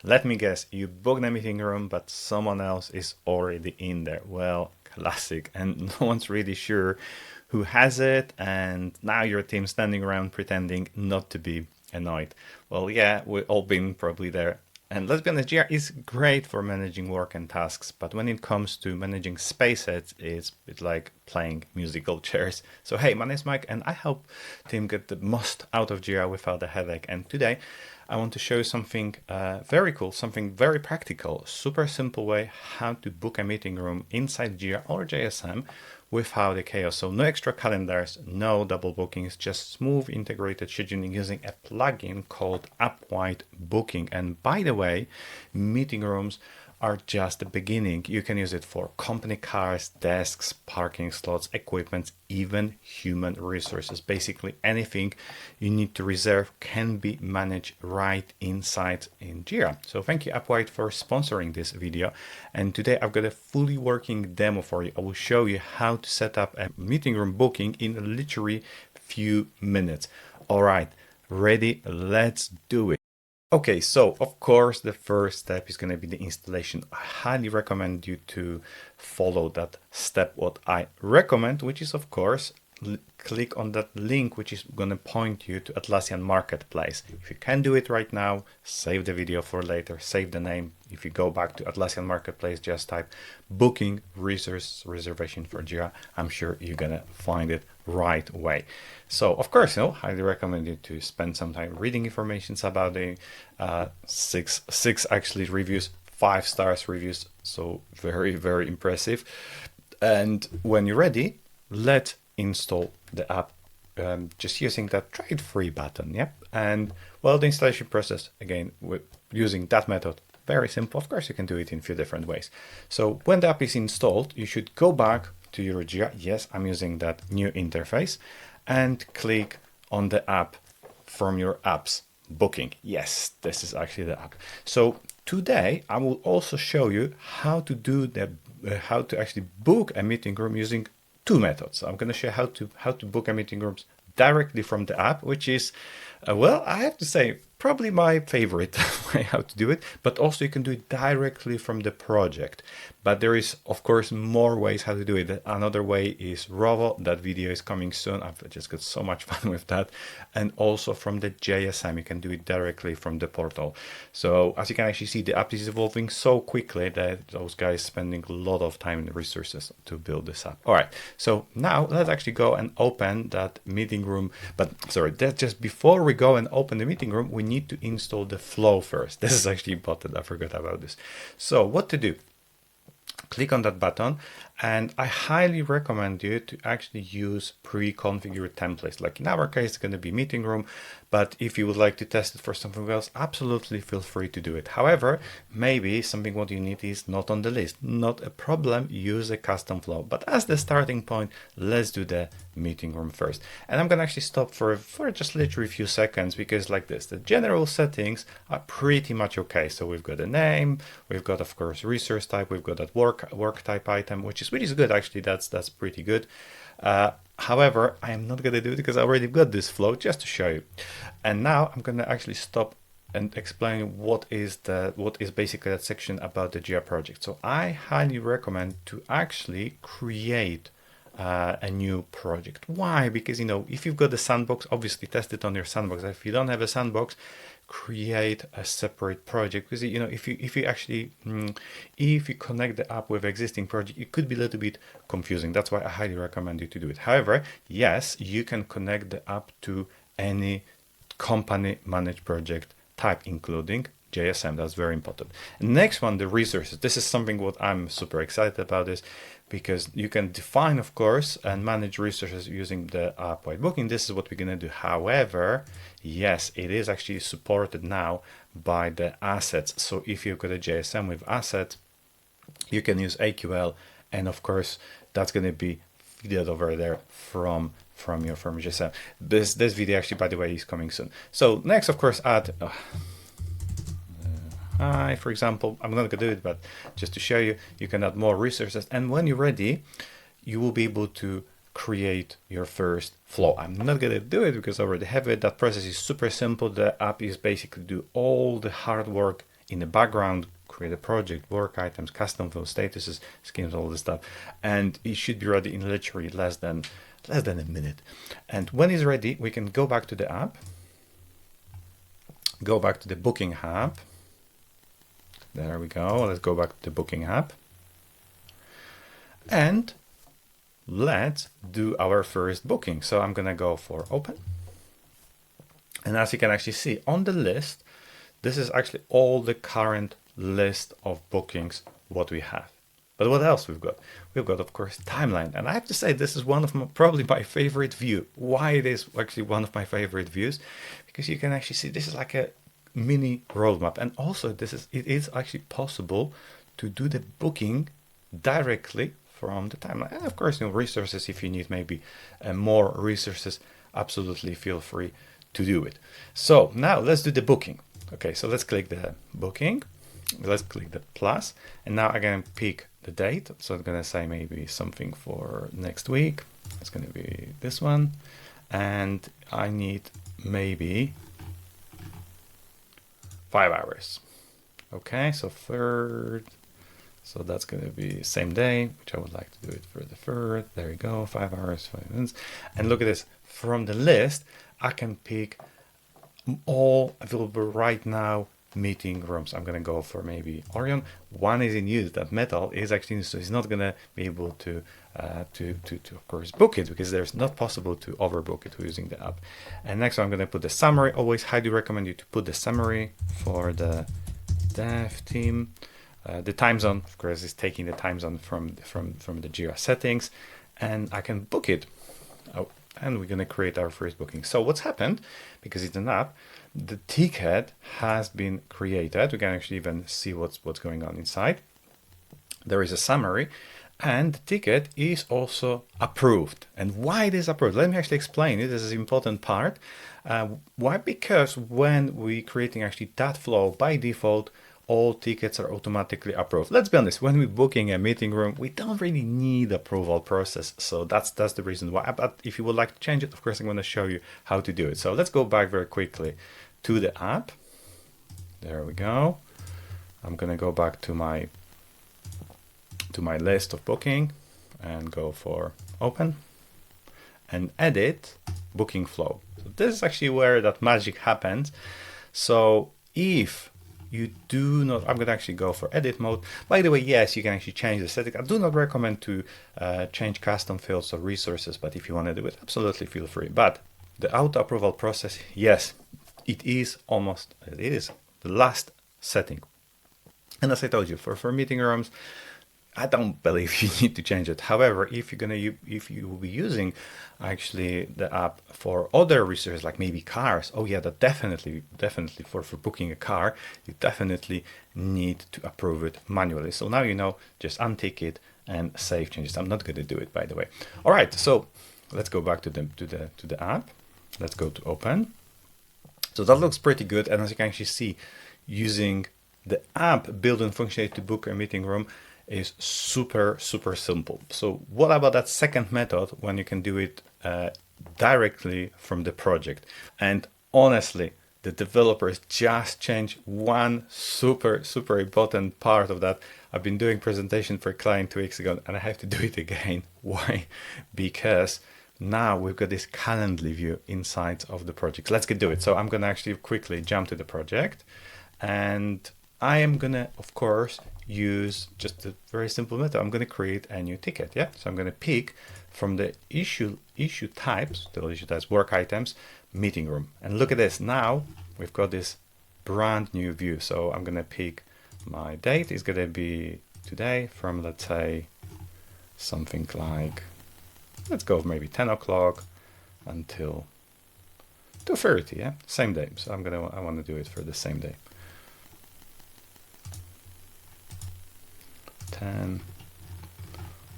Let me guess, you booked a meeting room, but someone else is already in there. Well, classic, and no one's really sure who has it, and now your team standing around pretending not to be annoyed. Well, yeah, we've all been probably there. And let's be honest, Jira is great for managing work and tasks, but when it comes to managing spaces, it's like playing musical chairs. So hey, my name is Mike, and I help team get the most out of Jira without a headache. And today, I want to show you something very cool, something very practical, super simple way how to book a meeting room inside Jira or JSM without the chaos. So no extra calendars, no double bookings, just smooth integrated scheduling using a plugin called Apwide Booking. And by the way, meeting rooms are just the beginning. You can use it for company cars, desks, parking slots, equipment, even human resources. Basically anything you need to reserve can be managed right inside in Jira. So thank you Apwide for sponsoring this video. And today I've got a fully working demo for you. I will show you how to set up a meeting room booking in literally few minutes. All right, ready? Let's do it. Okay, so of course the first step is going to be the installation. I highly recommend you to follow that step what I recommend, which is of course click on that link which is going to point you to Atlassian Marketplace. If you can do it right now, save the video for later, save the name. If you go back to Atlassian Marketplace, just type booking resource reservation for Jira. I'm sure you're going to find it right away. So of course, highly recommend you to spend some time reading information about the six actually reviews, 5 stars reviews. So very, very impressive. And when you're ready, let's install the app just using that try it free button. Yep. And well, the installation process, again, with using that method, very simple. Of course, you can do it in a few different ways. So when the app is installed, you should go back to your Jira. Yes, I'm using that new interface, and click on the app from your apps booking. Yes, this is actually the app. So today I will also show you how to do the how to actually book a meeting room using 2 methods. I'm going to show you how to book a meeting rooms directly from the app, which is well, I have to say probably my favorite way how to do it, but also you can do it directly from the project. But there is of course more ways how to do it. Another way is Rovo. That video is coming soon. I've just got so much fun with that. And also from the JSM, you can do it directly from the portal. So as you can actually see, the app is evolving so quickly that those guys spending a lot of time and resources to build this app. All right, so now let's actually go and open that meeting room. But sorry, that's just before we go and open the meeting room, we need to install the flow first. This is actually important. I forgot about this. So what to do? Click on that button, and I highly recommend you to actually use pre-configured templates. Like in our case, it's going to be meeting room, but if you would like to test it for something else, absolutely feel free to do it. However, maybe something what you need is not on the list. Not a problem, use a custom flow. But as the starting point, let's do the meeting room first. And I'm going to actually stop for just literally a few seconds, because like this, the general settings are pretty much okay. So we've got a name, we've got of course resource type, we've got that work type item, which is good actually. That's pretty good. However, I am not going to do it because I already got this flow just to show you. And now I'm going to actually stop and explain what is basically that section about the Jira project. So I highly recommend to actually create a new project. Why? Because if you've got a sandbox, obviously test it on your sandbox. If you don't have a sandbox, create a separate project, because if you actually if you connect the app with existing project, it could be a little bit confusing. That's why I highly recommend you to do it. However, yes, you can connect the app to any company managed project type, including JSM. That's very important. Next one, the resources. This is something what I'm super excited about, is because you can define, of course, and manage resources using the Apwide Booking. This is what we're going to do. However, yes, it is actually supported now by the assets. So if you've got a JSM with assets, you can use AQL, and of course that's going to be fed over there from your JSM. This video actually, by the way, is coming soon. So next, of course, add for example, I'm not going to do it, but just to show you, you can add more resources. And when you're ready, you will be able to create your first flow. I'm not going to do it because I already have it. That process is super simple. The app is basically do all the hard work in the background, create a project, work items, custom field statuses, schemes, all this stuff, and it should be ready in literally less than a minute. And when it's ready, we can go back to the app, go back to the booking app. There we go. Let's go back to the booking app, and let's do our first booking. So I'm gonna go for open, and as you can actually see on the list, this is actually all the current list of bookings what we have. But what else we've got? We've got, of course, timeline. And I have to say, this is one of probably my favorite view. Why it is actually one of my favorite views? Because you can actually see this is like a mini roadmap. And also it is actually possible to do the booking directly from the timeline. And of course, resources, if you need maybe more resources, absolutely feel free to do it. So now let's do the booking. Okay, so let's click the booking. Let's click the plus, and now I'm going to pick the date. So I'm going to say maybe something for next week. It's going to be this one, and I need maybe 5 hours. Okay, so third, so that's going to be same day, which I would like to do it for the third. There you go, 5 hours, 5 minutes. And look at this, from the list, I can pick all available right now meeting rooms. I'm going to go for maybe Orion. One is in use, that metal is actually in, so it's not going to be able to of course book it, because there's not possible to overbook it using the app. And next I'm going to put the summary. Always highly recommend you to put the summary for the dev team. The time zone, of course, is taking the time zone from the Jira settings, and I can book it. Oh, and we're going to create our first booking. So what's happened, because it's an app, the ticket has been created. We can actually even see what's going on inside. There is a summary, and the ticket is also approved. And why it is approved? Let me actually explain it. This is an important part. Why? Because when we're creating actually that flow, by default, all tickets are automatically approved. Let's be honest, when we're booking a meeting room, we don't really need approval process. So that's the reason why. But if you would like to change it, of course, I'm going to show you how to do it. So let's go back very quickly to the app. There we go. I'm going to go back to my list of booking and go for open and edit booking flow. So this is actually where that magic happens. So if you do not, I'm going to actually go for edit mode. By the way, yes, you can actually change the setting. I do not recommend to change custom fields or resources, but if you want to do it, absolutely feel free. But the auto approval process, yes, it is the last setting. And as I told you, for meeting rooms, I don't believe you need to change it. However, if you will be using actually the app for other resources, like maybe cars, oh yeah, that definitely for booking a car, you definitely need to approve it manually. So now you know, just untick it and save changes. I'm not going to do it, by the way. All right, so let's go back to the app. Let's go to open. So that looks pretty good, and as you can actually see, using the app built-in functionality to book a meeting room is super simple. So what about that second method when you can do it directly from the project? And honestly, the developers just changed one super important part of that. I've been doing presentation for a client 2 weeks ago, and I have to do it again. Why? Because now we've got this Calendly view inside of the project. Let's get to it. So I'm going to actually quickly jump to the project, and I am going to, of course, use just a very simple method. I'm going to create a new ticket. Yeah. So I'm going to pick from the issue types, work items, meeting room. And look at this. Now we've got this brand new view. So I'm going to pick my date. It's going to be today from, let's say, something like, let's go maybe 10 o'clock until 2:30. Yeah. Same day. So I want to do it for the same day. 10,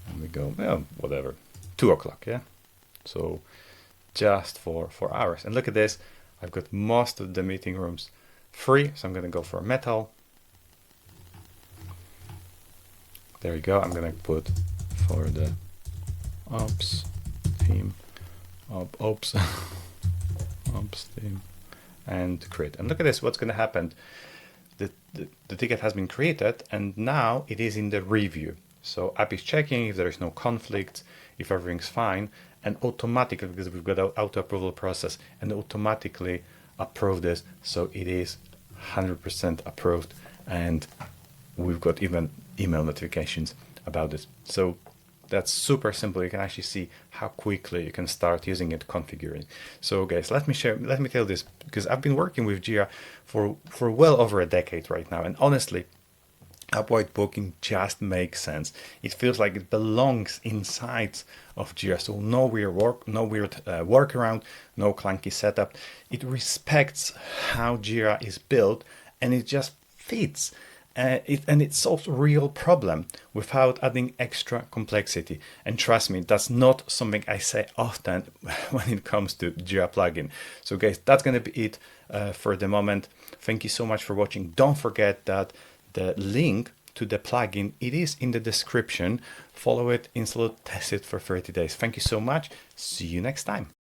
and we go, well, whatever, 2 o'clock, yeah? So just for 4 hours. And look at this, I've got most of the meeting rooms free, so I'm going to go for metal. There we go. I'm going to put for the ops team, ops team, and create. And look at this, what's going to happen. The the ticket has been created and now it is in the review. So app is checking if there is no conflict, if everything's fine, and automatically, because we've got an auto approval process, and automatically approve this. So it is 100% approved, and we've got even email notifications about this. So that's super simple. You can actually see how quickly you can start using it, configuring. So guys, let me tell you this, because I've been working with Jira for well over a decade right now, and honestly, Apwide Booking just makes sense. It feels like it belongs inside of Jira. So no weird workaround, no clunky setup. It respects how Jira is built, and it just fits. And it solves real problem without adding extra complexity. And trust me, that's not something I say often when it comes to Jira plugin. So guys, that's going to be it for the moment. Thank you so much for watching. Don't forget that the link to the plugin, it is in the description. Follow it, install it, test it for 30 days. Thank you so much. See you next time.